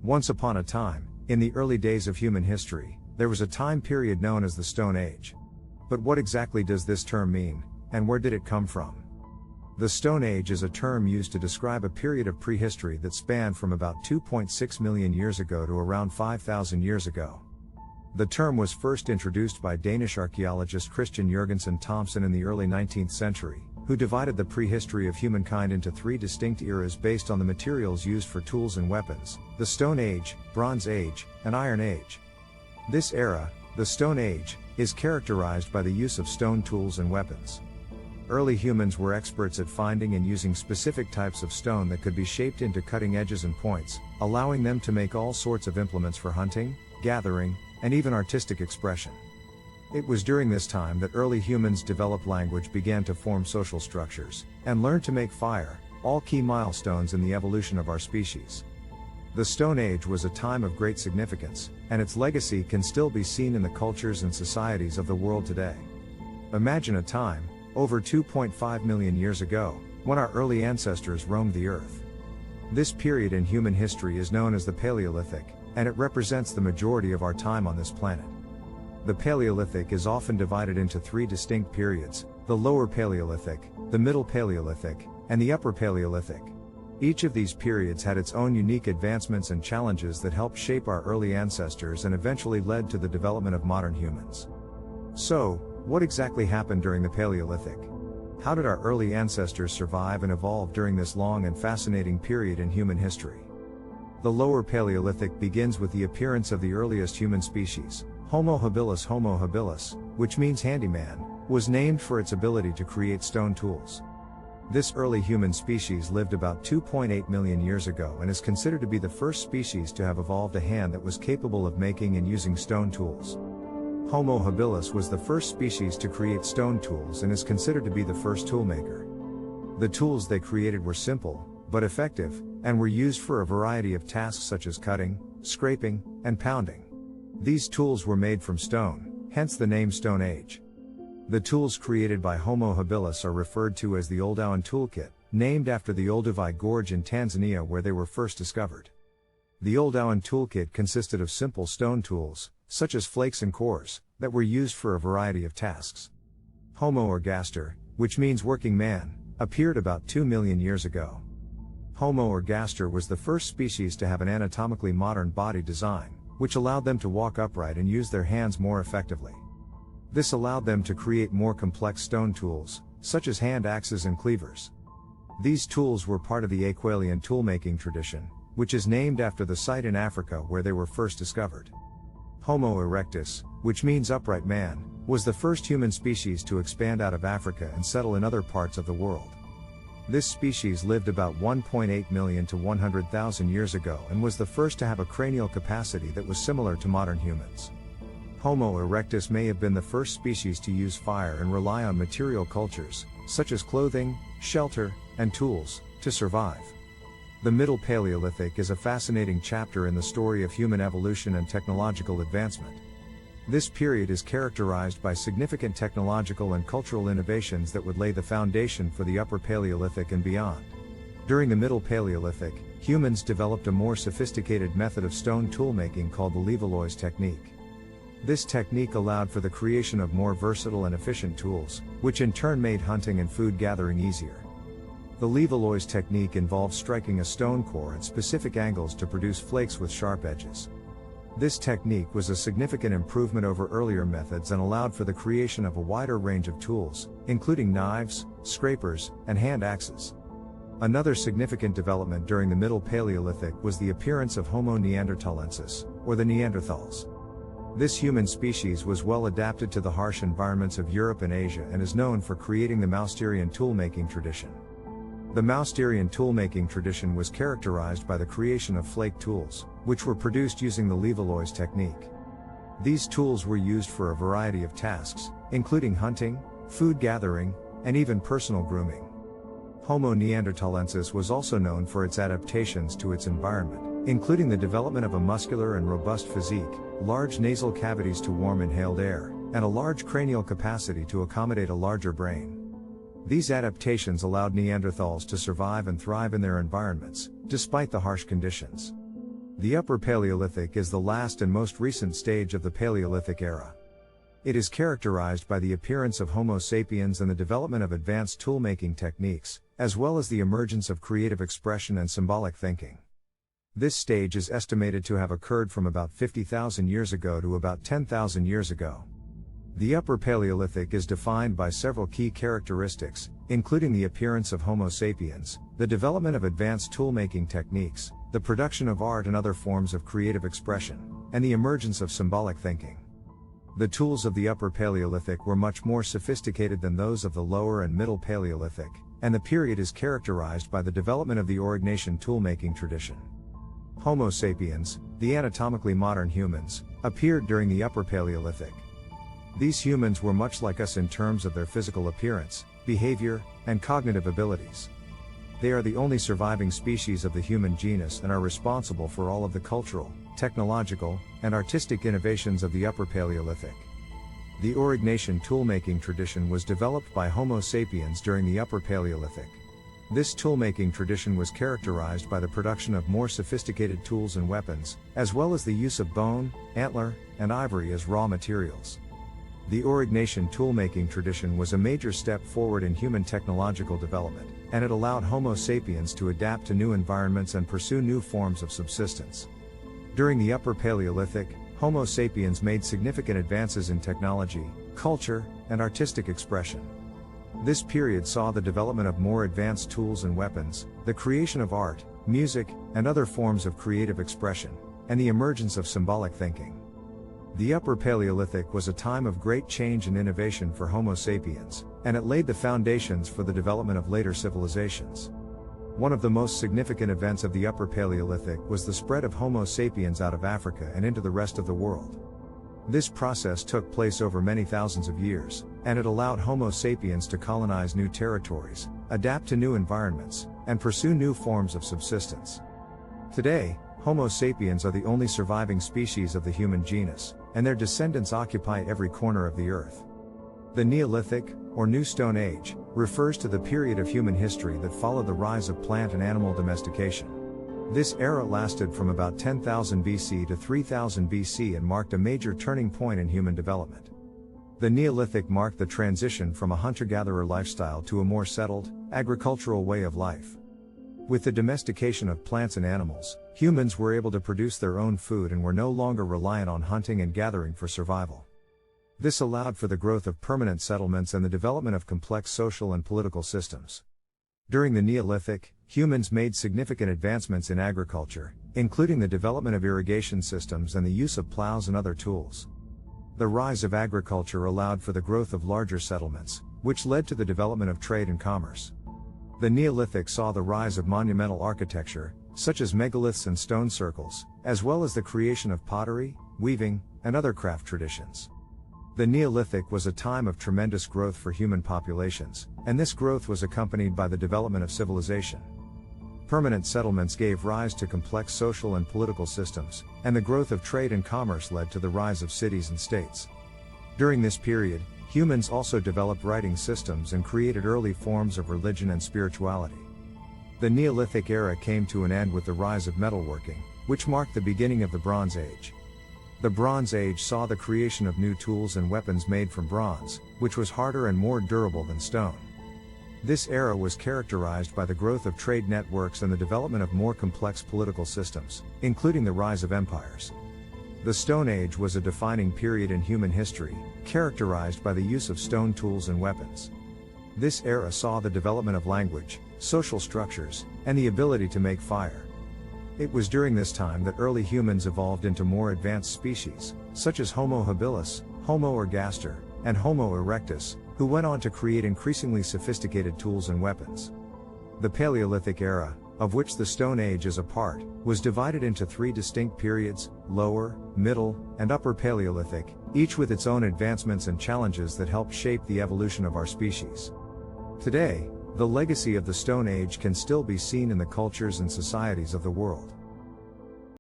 Once upon a time, in the early days of human history, there was a time period known as the Stone Age. But what exactly does this term mean, and where did it come from? The Stone Age is a term used to describe a period of prehistory that spanned from about 2.6 million years ago to around 5,000 years ago. The term was first introduced by Danish archaeologist Jürgensen Thomsen in the early 19th century, who divided the prehistory of humankind into three distinct eras based on the materials used for tools and weapons: the Stone Age, Bronze Age, and Iron Age. This era, the Stone Age, is characterized by the use of stone tools and weapons. Early humans were experts at finding and using specific types of stone that could be shaped into cutting edges and points, allowing them to make all sorts of implements for hunting, gathering, and even artistic expression. It was during this time that early humans developed language, began to form social structures, and learned to make fire, all key milestones in the evolution of our species. The Stone Age was a time of great significance, and its legacy can still be seen in the cultures and societies of the world today. Imagine a time, over 2.5 million years ago, when our early ancestors roamed the earth. This period in human history is known as the Paleolithic, and it represents the majority of our time on this planet. The Paleolithic is often divided into three distinct periods: the Lower Paleolithic, the Middle Paleolithic, and the Upper Paleolithic. Each of these periods had its own unique advancements and challenges that helped shape our early ancestors and eventually led to the development of modern humans. So, what exactly happened during the Paleolithic? How did our early ancestors survive and evolve during this long and fascinating period in human history? The Lower Paleolithic begins with the appearance of the earliest human species. Homo habilis, which means handyman, was named for its ability to create stone tools. This early human species lived about 2.8 million years ago and is considered to be the first species to have evolved a hand that was capable of making and using stone tools. Homo habilis was the first species to create stone tools and is considered to be the first toolmaker. The tools they created were simple, but effective, and were used for a variety of tasks such as cutting, scraping, and pounding. These tools were made from stone, hence the name Stone Age. The tools created by Homo habilis are referred to as the Oldowan Toolkit, named after the Olduvai Gorge in Tanzania where they were first discovered. The Oldowan Toolkit consisted of simple stone tools, such as flakes and cores, that were used for a variety of tasks. Homo ergaster, which means working man, appeared about 2 million years ago. Homo ergaster was the first species to have an anatomically modern body design, which allowed them to walk upright and use their hands more effectively. This allowed them to create more complex stone tools, such as hand axes and cleavers. These tools were part of the Aqualian toolmaking tradition, which is named after the site in Africa where they were first discovered. Homo erectus, which means upright man, was the first human species to expand out of Africa and settle in other parts of the world. This species lived about 1.8 million to 100,000 years ago and was the first to have a cranial capacity that was similar to modern humans. Homo erectus may have been the first species to use fire and rely on material cultures, such as clothing, shelter, and tools, to survive. The Middle Paleolithic is a fascinating chapter in the story of human evolution and technological advancement. This period is characterized by significant technological and cultural innovations that would lay the foundation for the Upper Paleolithic and beyond. During the Middle Paleolithic, humans developed a more sophisticated method of stone toolmaking called the Levallois technique. This technique allowed for the creation of more versatile and efficient tools, which in turn made hunting and food gathering easier. The Levallois technique involved striking a stone core at specific angles to produce flakes with sharp edges. This technique was a significant improvement over earlier methods and allowed for the creation of a wider range of tools, including knives, scrapers, and hand axes. Another significant development during the Middle Paleolithic was the appearance of Homo neanderthalensis, or the Neanderthals. This human species was well adapted to the harsh environments of Europe and Asia and is known for creating the Mousterian toolmaking tradition. The Mousterian toolmaking tradition was characterized by the creation of flake tools, which were produced using the Levallois technique. These tools were used for a variety of tasks, including hunting, food gathering, and even personal grooming. Homo neanderthalensis was also known for its adaptations to its environment, including the development of a muscular and robust physique, large nasal cavities to warm inhaled air, and a large cranial capacity to accommodate a larger brain. These adaptations allowed Neanderthals to survive and thrive in their environments, despite the harsh conditions. The Upper Paleolithic is the last and most recent stage of the Paleolithic era. It is characterized by the appearance of Homo sapiens and the development of advanced tool-making techniques, as well as the emergence of creative expression and symbolic thinking. This stage is estimated to have occurred from about 50,000 years ago to about 10,000 years ago. The Upper Paleolithic is defined by several key characteristics, including the appearance of Homo sapiens, the development of advanced tool-making techniques, the production of art and other forms of creative expression, and the emergence of symbolic thinking. The tools of the Upper Paleolithic were much more sophisticated than those of the Lower and Middle Paleolithic, and the period is characterized by the development of the Aurignacian tool-making tradition. Homo sapiens, the anatomically modern humans, appeared during the Upper Paleolithic. These humans were much like us in terms of their physical appearance, behavior, and cognitive abilities. They are the only surviving species of the human genus and are responsible for all of the cultural, technological, and artistic innovations of the Upper Paleolithic. The Aurignacian tool-making tradition was developed by Homo sapiens during the Upper Paleolithic. This tool-making tradition was characterized by the production of more sophisticated tools and weapons, as well as the use of bone, antler, and ivory as raw materials. The Aurignacian tool-making tradition was a major step forward in human technological development, and it allowed Homo sapiens to adapt to new environments and pursue new forms of subsistence. During the Upper Paleolithic, Homo sapiens made significant advances in technology, culture, and artistic expression. This period saw the development of more advanced tools and weapons, the creation of art, music, and other forms of creative expression, and the emergence of symbolic thinking. The Upper Paleolithic was a time of great change and innovation for Homo sapiens, and it laid the foundations for the development of later civilizations. One of the most significant events of the Upper Paleolithic was the spread of Homo sapiens out of Africa and into the rest of the world. This process took place over many thousands of years, and it allowed Homo sapiens to colonize new territories, adapt to new environments, and pursue new forms of subsistence. Today, Homo sapiens are the only surviving species of the human genus, and their descendants occupy every corner of the earth. The Neolithic, or New Stone Age, refers to the period of human history that followed the rise of plant and animal domestication. This era lasted from about 10,000 BC to 3000 BC and marked a major turning point in human development. The Neolithic marked the transition from a hunter-gatherer lifestyle to a more settled, agricultural way of life. With the domestication of plants and animals, humans were able to produce their own food and were no longer reliant on hunting and gathering for survival. This allowed for the growth of permanent settlements and the development of complex social and political systems. During the Neolithic, humans made significant advancements in agriculture, including the development of irrigation systems and the use of plows and other tools. The rise of agriculture allowed for the growth of larger settlements, which led to the development of trade and commerce. The Neolithic saw the rise of monumental architecture, such as megaliths and stone circles, as well as the creation of pottery, weaving, and other craft traditions. The Neolithic was a time of tremendous growth for human populations, and this growth was accompanied by the development of civilization. Permanent settlements gave rise to complex social and political systems, and the growth of trade and commerce led to the rise of cities and states. During this period, humans also developed writing systems and created early forms of religion and spirituality. The Neolithic era came to an end with the rise of metalworking, which marked the beginning of the Bronze Age. The Bronze Age saw the creation of new tools and weapons made from bronze, which was harder and more durable than stone. This era was characterized by the growth of trade networks and the development of more complex political systems, including the rise of empires. The Stone Age was a defining period in human history, characterized by the use of stone tools and weapons. This era saw the development of language, social structures, and the ability to make fire. It was during this time that early humans evolved into more advanced species, such as Homo habilis, Homo ergaster, and Homo erectus, who went on to create increasingly sophisticated tools and weapons. The Paleolithic era, of which the Stone Age is a part, was divided into three distinct periods: Lower, Middle, and Upper Paleolithic, each with its own advancements and challenges that helped shape the evolution of our species. Today, the legacy of the Stone Age can still be seen in the cultures and societies of the world.